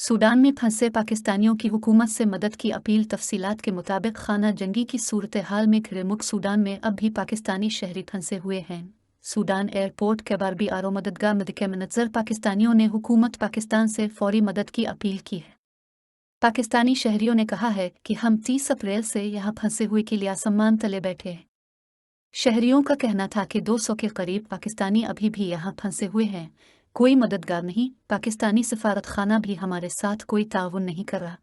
Sudan में फंसे पाकिस्तानियों की हुकूमत से मदद की अपील। तफसीलात के मुताबिक खाना जंगी की सूरत हाल में घिरे मुल्क सूडान में अब भी पाकिस्तानी शहरी फंसे हुए हैं। सूडान एयरपोर्ट के बारबी आरो मददगार मदके मनज़र पाकिस्तानियों ने हुकूमत पाकिस्तान से फौरी मदद की अपील की है। पाकिस्तानी शहरियों ने कहा है कि हम 30 अप्रैल से यहाँ फंसे हुए के लिए आसमान तले बैठे हैं। शहरियों का कहना था कि 200 के करीब पाकिस्तानी अभी भी यहाँ फंसे हुए हैं। कोई मददगार नहीं, पाकिस्तानी सफारत खाना भी हमारे साथ कोई ताउन नहीं कर रहा।